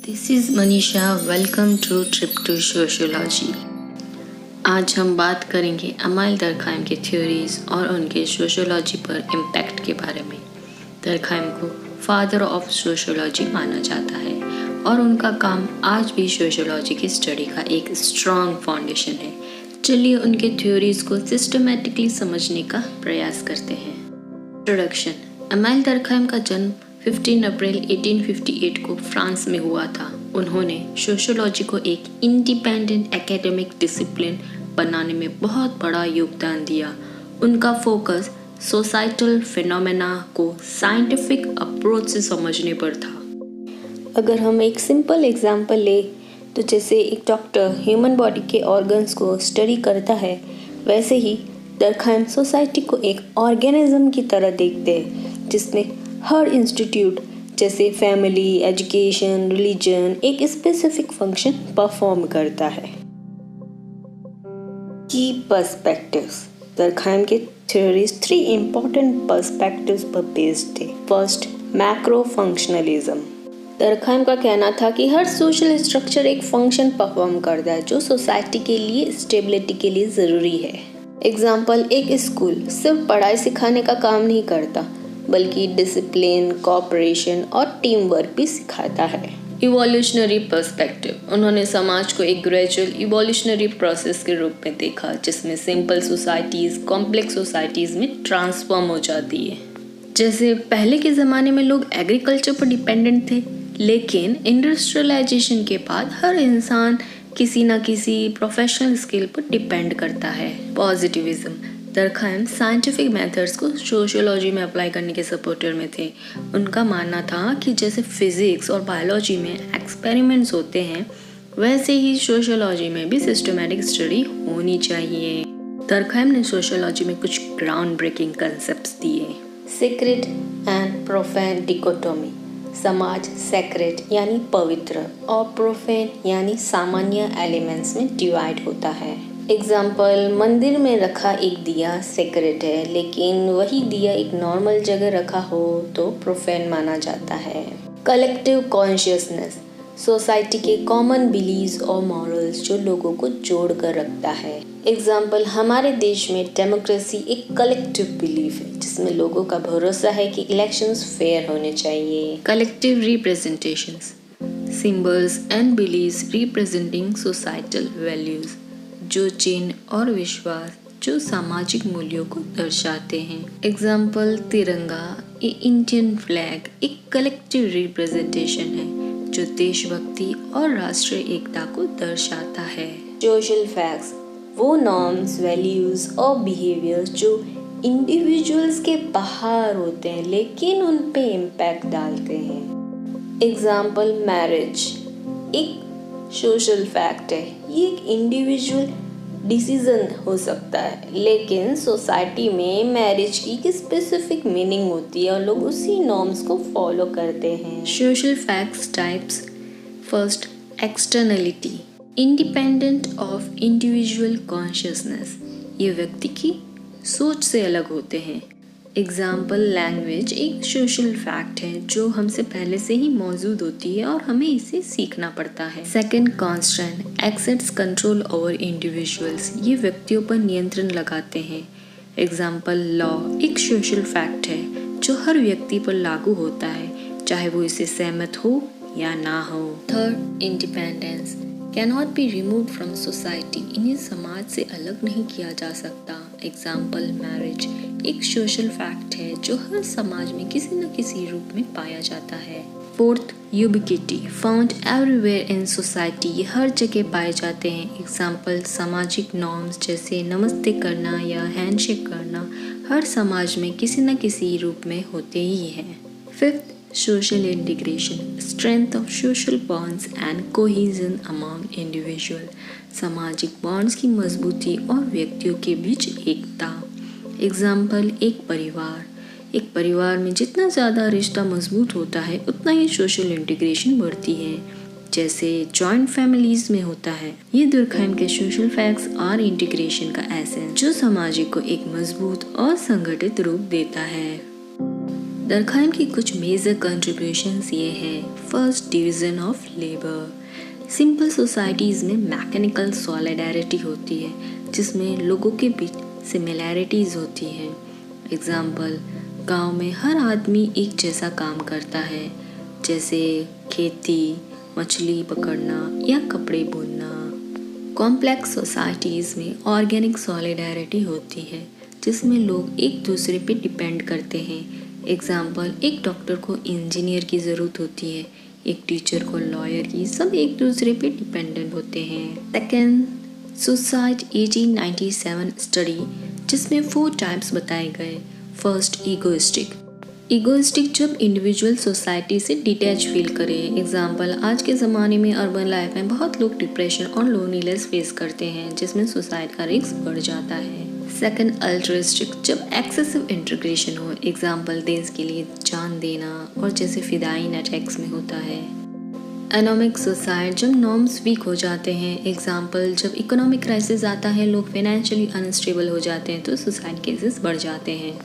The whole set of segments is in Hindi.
This is Manisha, welcome to trip to sociology. आज हम बात करेंगे इमानुएल दुर्कheim की थ्योरीज और उनके सोशियोलॉजी पर इम्पैक्ट के बारे में। दुर्कheim को फादर ऑफ सोशियोलॉजी माना जाता है और उनका काम आज भी सोशियोलॉजी की स्टडी का एक स्ट्रॉन्ग फाउंडेशन है। चलिए उनके थ्योरीज को सिस्टमेटिकली समझने का प्रयास करते हैं। इंट्रोडक्शन। इमानुएल दुर्कheim का जन्म 15 अप्रैल 1858 को फ्रांस में हुआ था। उन्होंने सोशियोलॉजी को एक इंडिपेंडेंट एकेडमिक डिसिप्लिन बनाने में बहुत बड़ा योगदान दिया। उनका फोकस सोसाइटल फिनोमेना को साइंटिफिक अप्रोच से समझने पर था। अगर हम एक सिंपल एग्जांपल ले तो जैसे एक डॉक्टर ह्यूमन बॉडी के ऑर्गन्स को स्टडी करता है, वैसे ही दुर्कheim सोसाइटी को एक ऑर्गेनिज्म की तरह देखते हैं जिसमें हर इंस्टीट्यूट जैसे फैमिली, एजुकेशन, रिलीजन एक स्पेसिफिक फंक्शन परफॉर्म करता है। की पर्सपेक्टिव्स। दुर्कheim के थ्योरीज 3 इम्पोर्टेंट पर्सपेक्टिव्स पर बेस्ड थे। First, macro functionalism. दुर्कheim का कहना था कि हर सोशल स्ट्रक्चर एक फंक्शन परफॉर्म करता है जो सोसाइटी के लिए स्टेबिलिटी के लिए ज़रूरी है। एग्जाम्पल, एक स्कूल सिर्फ पढ़ाई सिखाने का काम नहीं करता बल्कि डिसिप्लिन, कोऑपरेशन और टीम वर्क भी सिखाता है। Evolutionary perspective. उन्होंने समाज को एक ग्रेजुअल इवोल्यूशनरी प्रोसेस के रूप में देखा जिसमें सिंपल सोसाइटीज़ कॉम्प्लेक्स सोसाइटीज़ में ट्रांसफॉर्म हो जाती है। जैसे पहले के ज़माने में लोग एग्रीकल्चर पर डिपेंडेंट थे, लेकिन इंडस्ट्रियलाइजेशन के बाद हर इंसान किसी न किसी प्रोफेशनल स्किल पर डिपेंड करता है। पॉजिटिविज्म। दुर्कheim साइंटिफिक मेथड्स को सोशियोलॉजी में अप्लाई करने के सपोर्टर में थे। उनका मानना था कि जैसे फिजिक्स और बायोलॉजी में एक्सपेरिमेंट्स होते हैं, वैसे ही सोशियोलॉजी में भी सिस्टमैटिक स्टडी होनी चाहिए। दुर्कheim ने सोशियोलॉजी में कुछ ग्राउंड ब्रेकिंग कंसेप्ट्स दिए। Sacred and profane dichotomy. समाज सेक्रेट यानी पवित्र और प्रोफेन यानी सामान्य एलिमेंट्स में डिवाइड होता है। एग्जाम्पल, मंदिर में रखा एक दिया सेक्रेट है, लेकिन वही दिया एक नॉर्मल जगह रखा हो तो प्रोफेन माना जाता है। Collective consciousness. सोसाइटी के कॉमन बिलीव्स और मॉरल्स जो लोगों को जोड़ कर रखता है। एग्जाम्पल, हमारे देश में डेमोक्रेसी एक कलेक्टिव बिलीफ है जिसमें लोगों का भरोसा है कि इलेक्शंस फेयर होने चाहिए। Collective representations. Symbols and believes representing societal values, जो चिन्ह और विश्वास जो सामाजिक मूल्यों को दर्शाते हैं। एग्जाम्पल, तिरंगा इंडियन फ्लैग एक कलेक्टिव रिप्रेजेंटेशन है जो देशभक्ति और राष्ट्रीय एकता को दर्शाता है। सोशल फैक्ट्स वो नॉर्म्स, वैल्यूज और बिहेवियर्स जो इंडिविजुअल्स के बाहर होते हैं लेकिन उन पे इम्पैक्ट डालते हैं। एग्जाम्पल, मैरिज एक सोशल फैक्ट है। ये एक इंडिविजुअल डिसीजन हो सकता है, लेकिन सोसाइटी में मैरिज की एक स्पेसिफिक मीनिंग होती है और लोग उसी नॉर्म्स को फॉलो करते हैं। Social facts types. First, externality. Independent of individual consciousness, ये व्यक्ति की सोच से अलग होते हैं। एग्जाम्पल, लैंग्वेज एक सोशल फैक्ट है जो हमसे पहले से ही मौजूद होती है और हमें इसे सीखना पड़ता है। Second, constant accepts control over individuals, ये व्यक्तियों पर नियंत्रण लगाते हैं। एग्जाम्पल, लॉ एक सोशल फैक्ट है जो हर व्यक्ति पर लागू होता है चाहे वो इससे सहमत हो या ना हो। Third, independence cannot be remove from society, इन्हें समाज से अलग नहीं किया जा सकता। एग्जाम्पल, मैरिज एक सोशल फैक्ट है जो हर समाज में किसी न किसी रूप में पाया जाता है। Fourth, ubiquity found everywhere in society, ये हर जगह पाए जाते हैं। एग्जाम्पल, सामाजिक नॉर्म्स जैसे नमस्ते करना या हैंडशेक करना हर समाज में किसी न किसी रूप में होते ही हैं। Fifth, social integration strength of social bonds and cohesion among individual, सामाजिक बॉन्ड्स की मजबूती और व्यक्तियों के बीच एकता। एग्जाम्पल, एक परिवार में जितना ज़्यादा रिश्ता मजबूत होता है उतना ही सोशल इंटीग्रेशन बढ़ती है, जैसे जॉइंट फैमिलीज में होता है। ये दुर्कheim के सोशल फैक्ट्स और इंटीग्रेशन का एसेंस जो सामाजिक को एक मजबूत और संगठित रूप देता है। दरखाम की कुछ मेजर कंट्रीब्यूशंस ये हैं। First, division of labour. Simple societies में मैकेनिकल सॉलिडारिटी होती है जिसमें लोगों के बीच सिमिलैरिटीज़ होती हैं। एग्जाम्पल, गांव में हर आदमी एक जैसा काम करता है, जैसे खेती, मछली पकड़ना या कपड़े बुनना। कॉम्प्लेक्स सोसाइटीज़ में ऑर्गेनिक सॉलिडारिटी होती है जिसमें लोग एक दूसरे पे डिपेंड करते हैं। एग्जाम्पल, एक डॉक्टर को इंजीनियर की ज़रूरत होती है, एक टीचर को लॉयर की, सब एक दूसरे पे डिपेंडेंट होते हैं। सेकेंड, सुसाइड 1897 स्टडी जिसमें 4 टाइप्स बताए गए। फर्स्ट, ईगोइस्टिक जब इंडिविजुअल सोसाइटी से डिटैच फील करे। एग्जाम्पल, आज के ज़माने में अर्बन लाइफ में बहुत लोग डिप्रेशन और लोनलीनेस फेस करते हैं जिसमें सुसाइड का रिस्क बढ़ जाता है। सेकंड, अल्ट्रुइस्टिक जब एक्सेसिव इंटीग्रेशन हो। एग्जाम्पल, देश के लिए जान देना और जैसे फिदायीन अटैक्स में होता है। इकोनॉमिक सुसाइड जब नॉर्म्स वीक हो जाते हैं। एग्जाम्पल, जब इकोनॉमिक क्राइसिस आता है, लोग फाइनेंशियली अनस्टेबल हो जाते हैं तो सुसाइड केसेस बढ़ जाते हैं।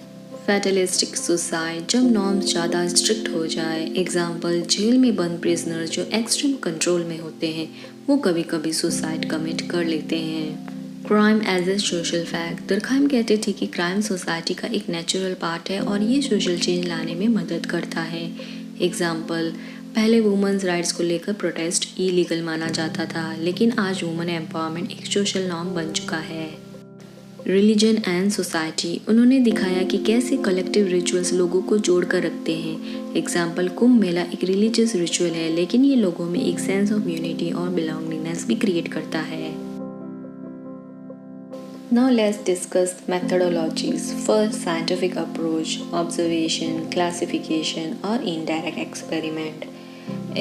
फैटलिस्टिक सुसाइड जब नॉर्म्स ज़्यादा स्ट्रिक्ट हो जाए। एग्जाम्पल, जेल में बंद प्रिजनर जो एक्सट्रीम कंट्रोल में होते हैं वो कभी कभी सुसाइड कमिट कर लेते हैं। Crime as a social fact. Durkheim कहते थे कि क्राइम सोसाइटी का एक नेचुरल पार्ट है और ये सोशल चेंज लाने में मदद करता है। एग्जाम्पल, पहले वुमेन्स राइट्स को लेकर प्रोटेस्ट इलीगल माना जाता था, लेकिन आज वुमेन एम्पावरमेंट एक सोशल नॉर्म बन चुका है। रिलीजन एंड सोसाइटी, उन्होंने दिखाया कि कैसे कलेक्टिव रिचुअल्स लोगों को जोड़ कर रखते हैं। एग्जाम्पल, कुंभ मेला एक रिलीजियस रिचुअल है लेकिन ये लोगों में एक सेंस ऑफ यूनिटी और बिलोंगिंगनेस भी क्रिएट करता है। Now let's discuss methodologies. First, scientific approach, observation, classification और indirect experiment.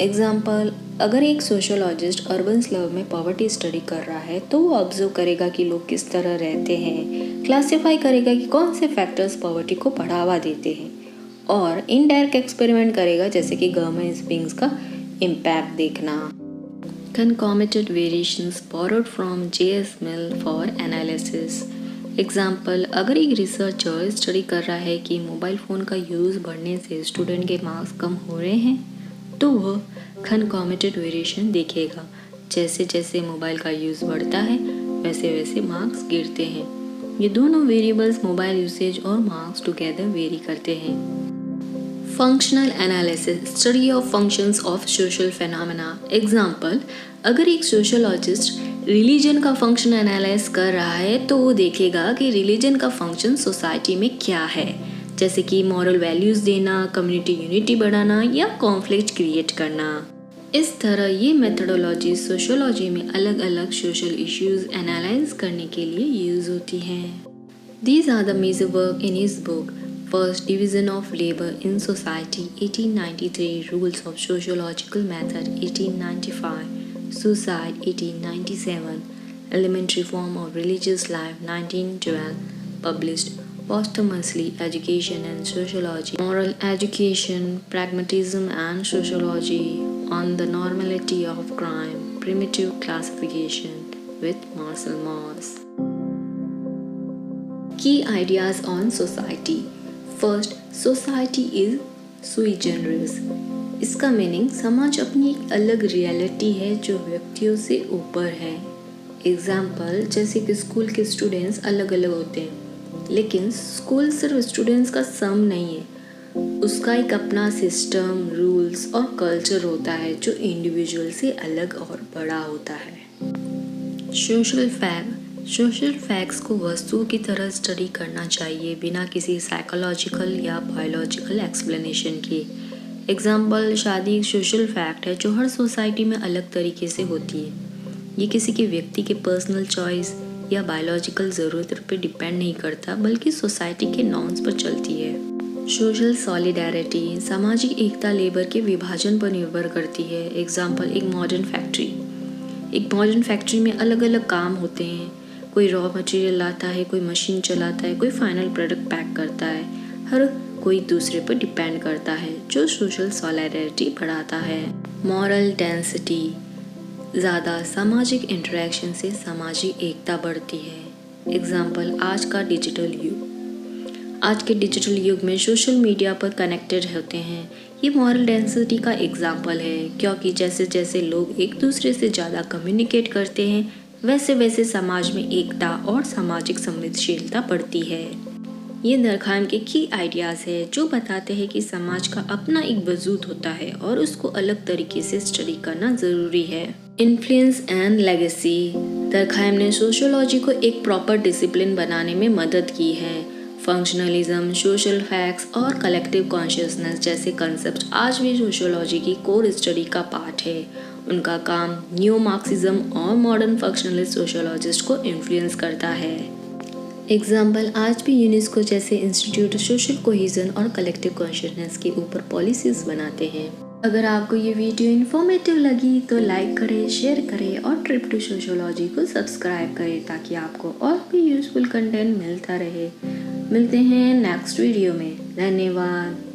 Example, अगर एक सोशोलॉजिस्ट अर्बन स्लव में पॉवर्टी स्टडी कर रहा है तो वो ऑब्जर्व करेगा कि लोग किस तरह रहते हैं, क्लासिफाई करेगा कि कौन से फैक्टर्स पॉवर्टी को बढ़ावा देते हैं, और इनडायरेक्ट एक्सपेरिमेंट करेगा जैसे कि गवर्नमेंट स्पींग्स का इम्पैक्ट देखना। Concomitant variations borrowed from J.S. Mill for analysis. Example, अगर एक रिसर्चर स्टडी कर रहा है कि मोबाइल फ़ोन का यूज़ बढ़ने से स्टूडेंट के मार्क्स कम हो रहे हैं तो वह concomitant वेरिएशन देखेगा। जैसे जैसे मोबाइल का यूज़ बढ़ता है वैसे वैसे मार्क्स गिरते हैं। ये दोनों वेरिएबल्स मोबाइल यूसेज और मार्क्स टुगेदर वेरी करते हैं। Functional analysis, study of functions of social phenomena. Example, अगर एक सोशोलॉजिस्ट रिलीजन का फंक्शन एनालाइज कर रहा है तो वो देखेगा कि रिलीजन का फंक्शन सोसाइटी में क्या है, जैसे कि मॉरल वैल्यूज़ देना, कम्युनिटी यूनिटी बढ़ाना या कॉन्फ्लिक्ट क्रिएट करना। इस तरह ये मेथडोलॉजी सोशोलॉजी में अलग अलग सोशल इश्यूज एनालाइज करने के लिए यूज होती हैं। These are the major work in his book. First, Division of Labor in Society 1893, Rules of Sociological Method 1895, Suicide 1897, Elementary Form of Religious Life 1912, published posthumously. Education and Sociology, Moral Education, Pragmatism and Sociology, on the Normality of Crime, Primitive Classification with Marcel Mauss. Key ideas on society. First, society is sui generis. इसका मीनिंग समाज अपनी एक अलग रियलिटी है जो व्यक्तियों से ऊपर है। एग्जाम्पल, जैसे कि स्कूल के स्टूडेंट्स अलग अलग होते हैं, लेकिन स्कूल सिर्फ स्टूडेंट्स का सम नहीं है, उसका एक अपना सिस्टम, रूल्स और कल्चर होता है जो इंडिविजुअल से अलग और बड़ा होता है। सोशल फैक्ट्स को वस्तुओं की तरह स्टडी करना चाहिए बिना किसी साइकोलॉजिकल या बायोलॉजिकल एक्सप्लेनेशन के। एग्जाम्पल, शादी एक सोशल फैक्ट है जो हर सोसाइटी में अलग तरीके से होती है। ये किसी के व्यक्ति के पर्सनल चॉइस या बायोलॉजिकल ज़रूरत पर डिपेंड नहीं करता बल्कि सोसाइटी के नॉर्म्स पर चलती है। सोशल सॉलिडारिटी, सामाजिक एकता लेबर के विभाजन पर निर्भर करती है। एग्जाम्पल, एक मॉडर्न फैक्ट्री में अलग अलग काम होते हैं, कोई रॉ मटेरियल लाता है, कोई मशीन चलाता है, कोई फाइनल प्रोडक्ट पैक करता है, हर कोई दूसरे पर डिपेंड करता है जो सोशल सॉलिडारिटी बढ़ाता है। मॉरल डेंसिटी, ज़्यादा सामाजिक इंटरेक्शन से सामाजिक एकता बढ़ती है। एग्जाम्पल, आज का डिजिटल युग, आज के डिजिटल युग में सोशल मीडिया पर कनेक्टेड होते हैं। ये मॉरल डेंसिटी का एग्जाम्पल है, क्योंकि जैसे जैसे लोग एक दूसरे से ज़्यादा कम्युनिकेट करते हैं वैसे वैसे समाज में एकता और सामाजिक संवेदनशीलता बढ़ती है। ये दरखाम के की आइडियाज़ है जो बताते हैं कि समाज का अपना एक वजूद होता है और उसको अलग तरीके से स्टडी करना ज़रूरी है। Influence and legacy. दरखाम ने सोशियोलॉजी को एक प्रॉपर डिसिप्लिन बनाने में मदद की है। फंक्शनलिज्म, सोशल फैक्ट्स और कलेक्टिव कॉन्शियसनेस जैसे कंसेप्ट आज भी सोशियोलॉजी की कोर स्टडी का पार्ट है। उनका काम न्यू मार्क्सिज्म और मॉडर्न फंक्शनलिस्ट सोशियोलॉजिस्ट को इन्फ्लुएंस करता है। एग्जाम्पल, आज भी यूनेस्को जैसे इंस्टीट्यूट सोशल कोहेजन और कलेक्टिव कॉन्शियसनेस के ऊपर पॉलिसीज बनाते हैं। अगर आपको ये वीडियो इन्फॉर्मेटिव लगी तो लाइक करें, शेयर करें और ट्रिप टू सोशियोलॉजी को सब्सक्राइब करें ताकि आपको और भी यूजफुल कंटेंट मिलता रहे। मिलते हैं नेक्स्ट वीडियो में। धन्यवाद।